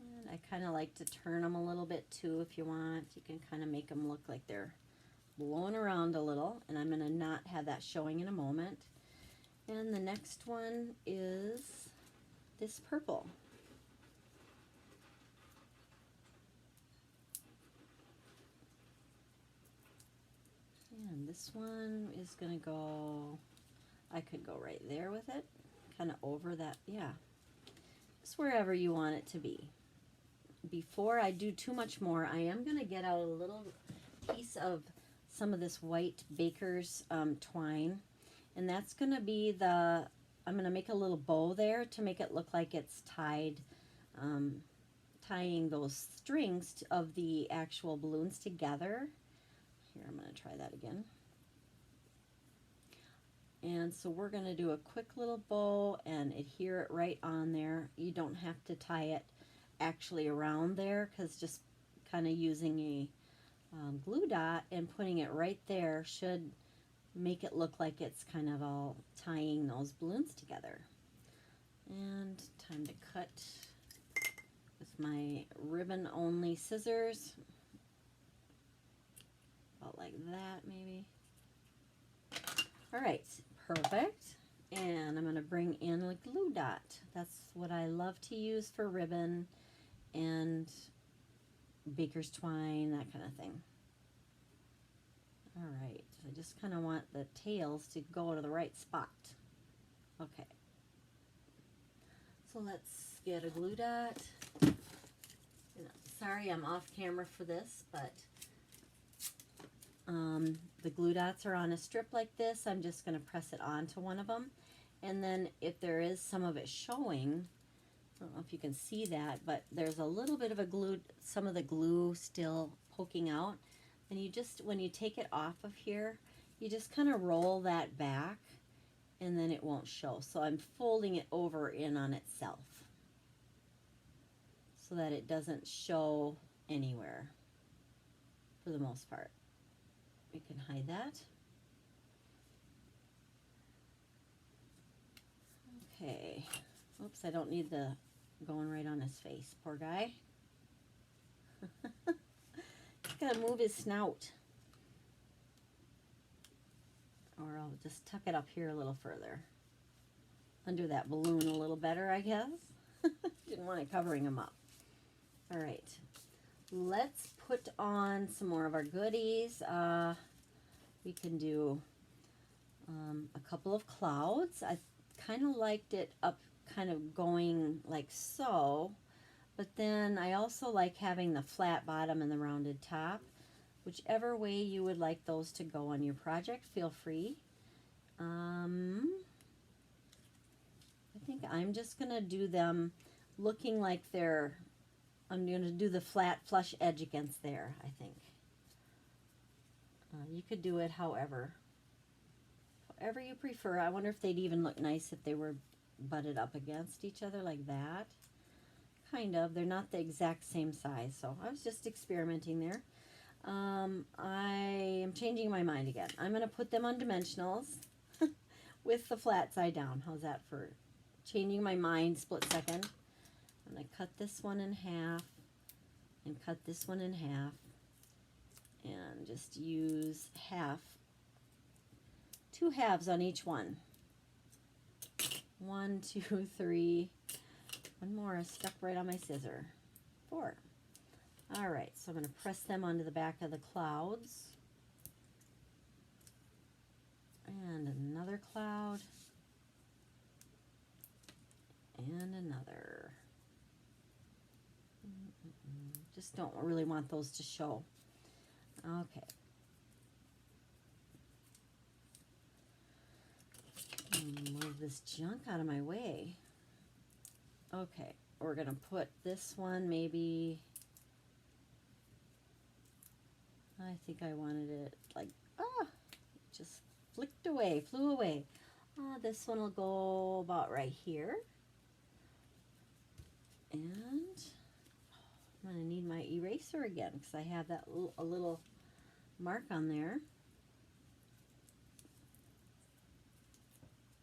[SPEAKER 1] And I kind of like to turn them a little bit too if you want. You can kind of make them look like they're blowing around a little, and I'm going to not have that showing in a moment. And the next one is this purple. And this one is going to go, I could go right there with it, kind of over that, yeah, just wherever you want it to be. Before I do too much more, I am going to get out a little piece of some of this white baker's twine, and that's going to be the, I'm going to make a little bow there to make it look like it's tied, tying those strings of the actual balloons together. Here, I'm going to try that again. And so we're going to do a quick little bow and adhere it right on there. You don't have to tie it actually around there, because just kind of using a glue dot and putting it right there should make it look like it's kind of all tying those balloons together. And time to cut with my ribbon only scissors. About like that maybe. Alright, perfect. And I'm going to bring in a glue dot. That's what I love to use for ribbon and baker's twine, that kind of thing. Alright, I just kind of want the tails to go to the right spot. Okay. So let's get a glue dot. Sorry I'm off camera for this, but the glue dots are on a strip like this. I'm just going to press it onto one of them. And then if there is some of it showing, I don't know if you can see that, but there's a little bit of a glue, some of the glue still poking out. And you just, when you take it off of here, you just kind of roll that back and then it won't show. So I'm folding it over in on itself so that it doesn't show anywhere for the most part. We can hide that. Okay. Oops, I don't need the going right on his face. Poor guy. He's got to move his snout. Or I'll just tuck it up here a little further. Under that balloon a little better, I guess. Didn't want it covering him up. All right. Let's put on some more of our goodies. We can do a couple of clouds. I kind of liked it up, kind of going like so, but then I also like having the flat bottom and the rounded top. Whichever way you would like those to go on your project, feel free. I think I'm just going to do them looking like they're, I'm going to do the flat flush edge against there, I think. You could do it however you prefer. I wonder if they'd even look nice if they were butted up against each other like that. kind of. They're not the exact same size, so I was just experimenting there. I am changing my mind again. I'm going to put them on dimensionals with the flat side down. How's that for changing my mind split second? I'm going to cut this one in half and cut this one in half and just use half, 2 halves on each one. 1, 2, 3. One more stuck right on my scissor. 4. All right, so I'm going to press them onto the back of the clouds. And another cloud. And another. Just don't really want those to show. Okay. Move this junk out of my way. Okay, we're going to put this one maybe, I think I wanted it like, just flicked away, flew away. This one will go about right here. And I'm going to need my eraser again because I have that a little mark on there.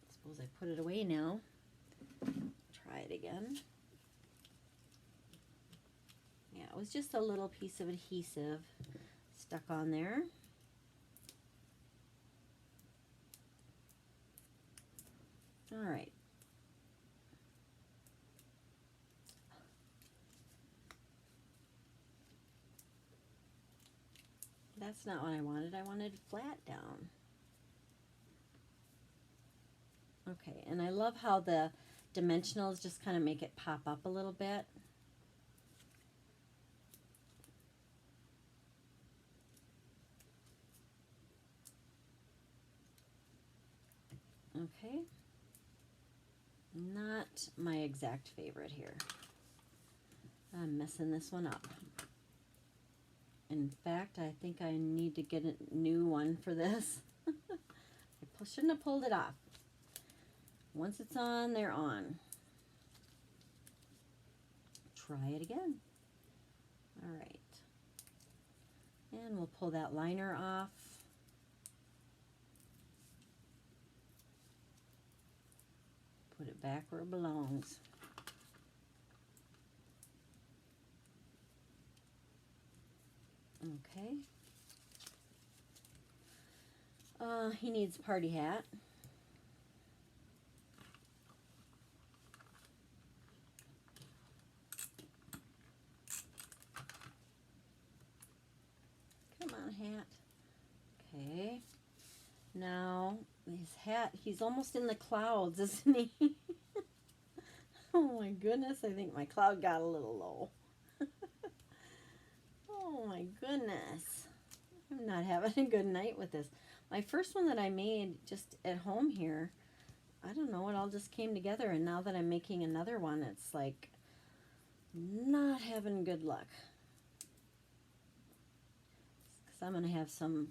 [SPEAKER 1] Suppose I put it away now. Try it again. Yeah, it was just a little piece of adhesive stuck on there. All right. That's not what I wanted. I wanted flat down. Okay, and I love how the dimensionals just kind of make it pop up a little bit. Okay, not my exact favorite here. I'm messing this one up. In fact, I think I need to get a new one for this. I shouldn't have pulled it off. Once it's on, they're on. Try it again. All right. And we'll pull that liner off. Put it back where it belongs. Okay. He needs a party hat. Come on, hat. Okay. Now, his hat, he's almost in the clouds, isn't he? Oh my goodness, I think my cloud got a little low. Oh my goodness. I'm not having a good night with this. My first one that I made just at home here, I don't know, it all just came together, and now that I'm making another one, it's like not having good luck. Because I'm going to have some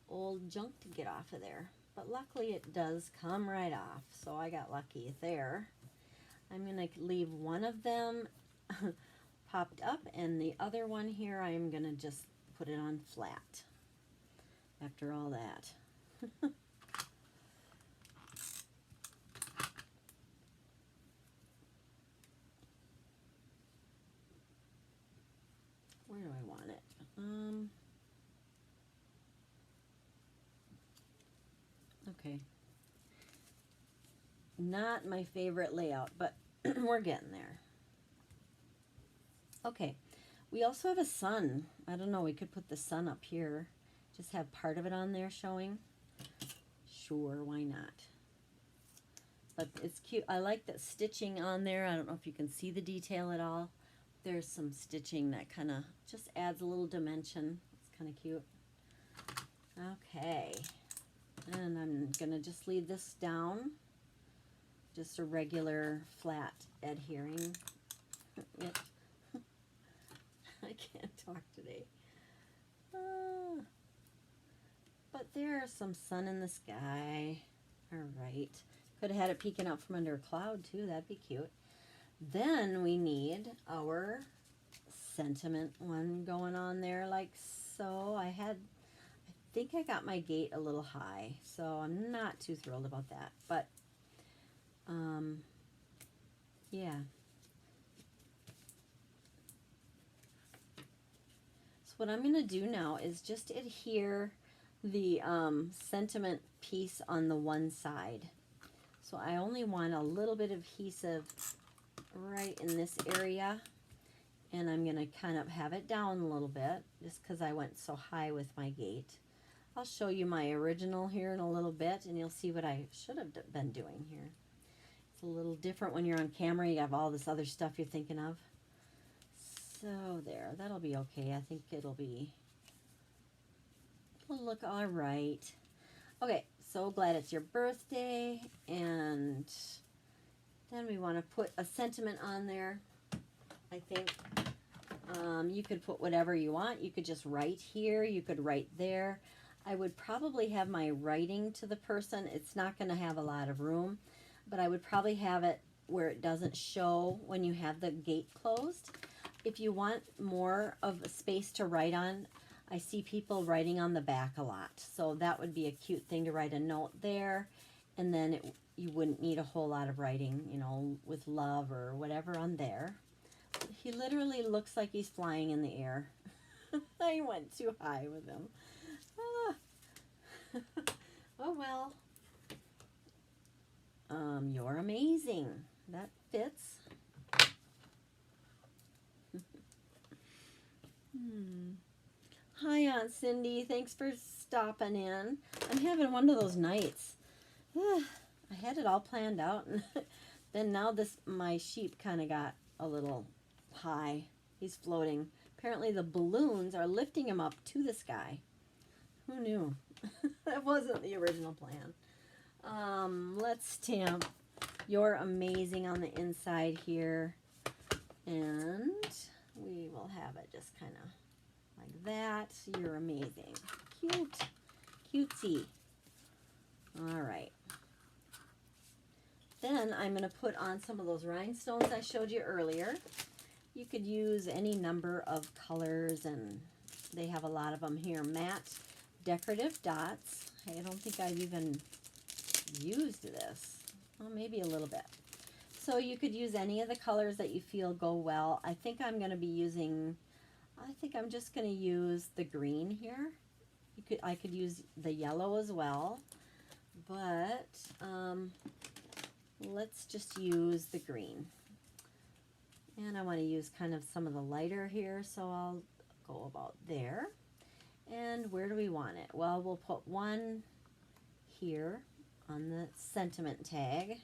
[SPEAKER 1] old junk to get off of there. But luckily it does come right off, so I got lucky there. I'm going to leave one of them popped up, and the other one here I'm going to just put it on flat after all that. Where do I want it? Okay. Not my favorite layout, but we're getting there. Okay, we also have a sun. I don't know, we could put the sun up here. Just have part of it on there showing. Sure, why not? But it's cute. I like that stitching on there. I don't know if you can see the detail at all. There's some stitching that kind of just adds a little dimension. It's kind of cute. Okay, and I'm going to just leave this down. Just a regular flat adhering. Yep. I can't talk today. But there's some sun in the sky. All right. Could have had it peeking out from under a cloud too. That'd be cute. Then we need sentiment one going on there like so. I think I got my gate a little high, so I'm not too thrilled about that. But, yeah. So what I'm going to do now is just adhere the sentiment piece on the one side. So I only want a little bit of adhesive right in this area. And I'm going to kind of have it down a little bit just because I went so high with my gate. I'll show you my original here in a little bit, and you'll see what I should have been doing here. It's a little different when you're on camera. You have all this other stuff you're thinking of. So there, that'll be okay. I think it'll look all right. Okay, so glad it's your birthday, and then we want to put a sentiment on there. I think you could put whatever you want. You could just write here. You could write there. I would probably have my writing to the person. It's not going to have a lot of room, but I would probably have it where it doesn't show when you have the gate closed. If you want more of a space to write on, I see people writing on the back a lot. So that would be a cute thing to write a note there, and then you wouldn't need a whole lot of writing, you know, with love or whatever on there. He literally looks like he's flying in the air. I went too high with him. Oh well. You're amazing. That fits. Hi, Aunt Cindy. Thanks for stopping in. I'm having one of those nights. I had it all planned out, and then now my sheep kind of got a little high. He's floating. Apparently the balloons are lifting him up to the sky. Who knew? That wasn't the original plan. Let's stamp You're Amazing on the inside here, and we will have it just kind of like that. You're amazing. Cute. Cutesy. All right. Then I'm going to put on some of those rhinestones I showed you earlier. You could use any number of colors, and they have a lot of them here. Matte decorative dots. I don't think I've even used this. Well, maybe a little bit. So you could use any of the colors that you feel go well. I think I'm just going to use the green here. I could use the yellow as well, but let's just use the green. And I want to use kind of some of the lighter here, so I'll go about there. And where do we want it? Well, we'll put one here on the sentiment tag.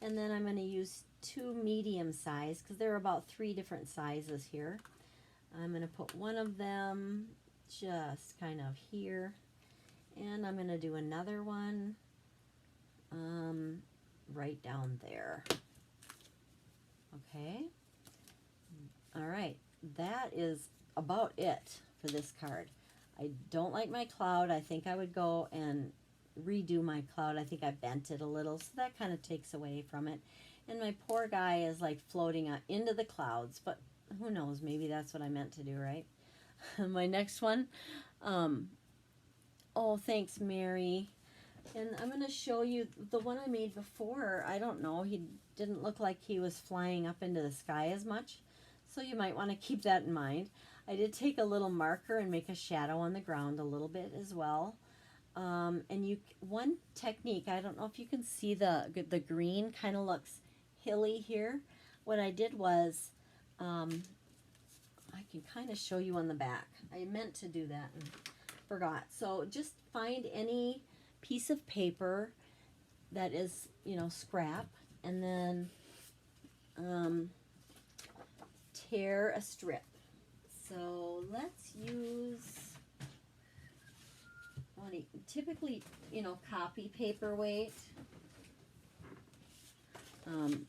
[SPEAKER 1] And then I'm going to use two medium size, because there are about 3 different sizes here. I'm going to put one of them just kind of here. And I'm going to do another one right down there. Okay. All right. That is about it for this card. I don't like my cloud. I think I would go and redo my cloud. I think I bent it a little, so that kind of takes away from it. And my poor guy is like floating out into the clouds, but who knows, maybe that's what I meant to do, right? My next one, oh, thanks, Mary. And I'm going to show you the one I made before. I don't know, he didn't look like he was flying up into the sky as much, so you might want to keep that in mind. I did take a little marker and make a shadow on the ground a little bit as well. And one technique, I don't know if you can see the green kind of looks hilly here. What I did was, I can kind of show you on the back. I meant to do that and forgot. So just find any piece of paper that is, scrap, and then tear a strip. So let's use, typically, copy paper weight.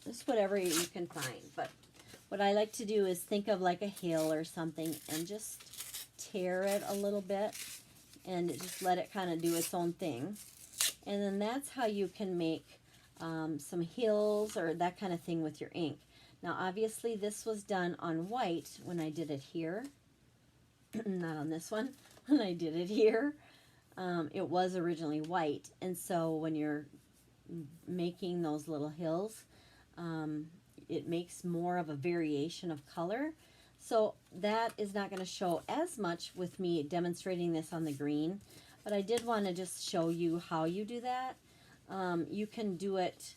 [SPEAKER 1] Just whatever you can find. But what I like to do is think of like a hill or something and just tear it a little bit and just let it kind of do its own thing. And then that's how you can make some hills or that kind of thing with your ink. Now obviously this was done on white when I did it here. Not on this one. When I did it here, it was originally white, and so when you're making those little hills, it makes more of a variation of color. So that is not going to show as much with me demonstrating this on the green, but I did want to just show you how you do that. You can do it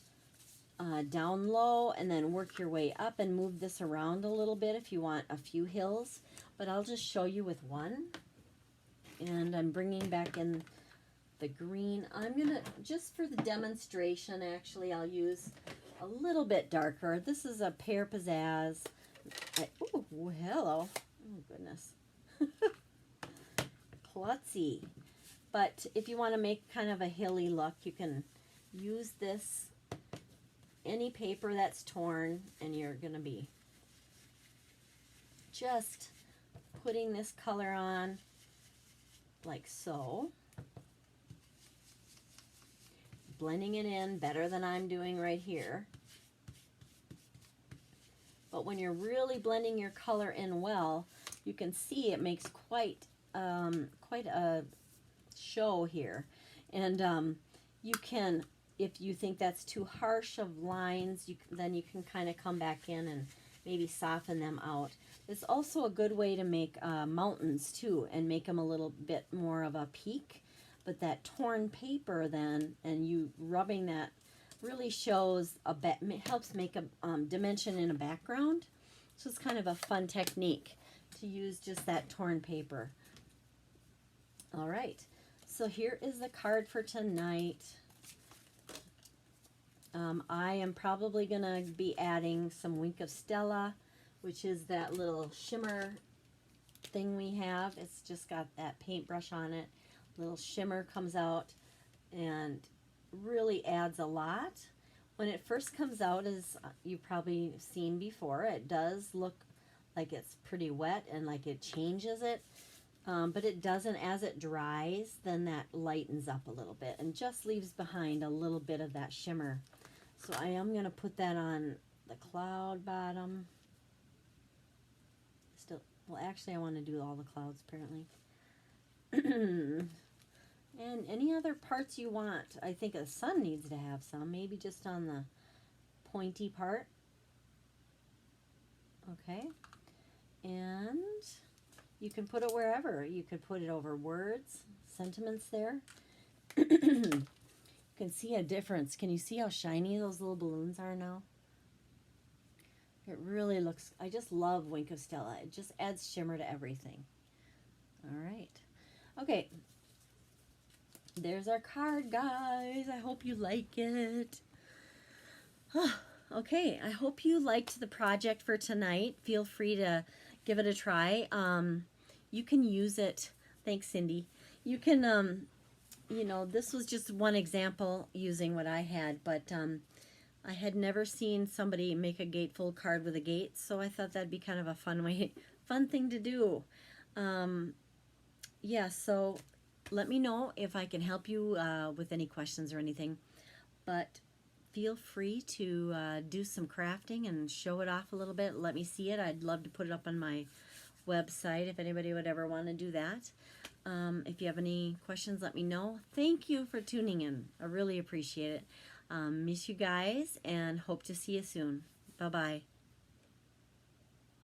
[SPEAKER 1] down low and then work your way up and move this around a little bit if you want a few hills, but I'll just show you with one. And I'm bringing back in the green. I'm gonna, just for the demonstration, actually I'll use a little bit darker. This is a Pear Pizzazz. Oh, hello. Oh, goodness. Klutzy. But if you want to make kind of a hilly look, you can use this, any paper that's torn, and you're going to be just putting this color on like so. Blending it in better than I'm doing right here. But when you're really blending your color in well, you can see it makes quite a show here. And you can, if you think that's too harsh of lines, then you can kind of come back in and maybe soften them out. It's also a good way to make mountains too, and make them a little bit more of a peak. But that torn paper then, and you rubbing that, really shows helps make a dimension in a background. So it's kind of a fun technique to use just that torn paper. All right, so here is the card for tonight. I am probably gonna be adding some Wink of Stella, which is that little shimmer thing we have. It's just got that paintbrush on it. Little shimmer comes out and really adds a lot. When it first comes out, as you've probably seen before, it does look like it's pretty wet and like it changes it, but it doesn't. As it dries, then that lightens up a little bit and just leaves behind a little bit of that shimmer. So I am going to put that on the cloud bottom. Still, well, actually I want to do all the clouds apparently. And any other parts you want. I think the sun needs to have some, maybe just on the pointy part. Okay. And you can put it wherever. You could put it over words, sentiments there. You can see a difference. Can you see how shiny those little balloons are now? It really looks, I just love Wink of Stella. It just adds shimmer to everything. All right. Okay. There's our card, guys. I hope you like it. Okay, I hope you liked the project for tonight. Feel free to give it a try. You can use it. Thanks, Cindy. You can, you know, this was just one example using what I had, but I had never seen somebody make a gatefold card with a gate, so I thought that'd be kind of a fun thing to do. Yeah, so let me know if I can help you with any questions or anything. But feel free to do some crafting and show it off a little bit. Let me see it. I'd love to put it up on my website if anybody would ever want to do that. If you have any questions, let me know. Thank you for tuning in. I really appreciate it. Miss you guys and hope to see you soon. Bye-bye.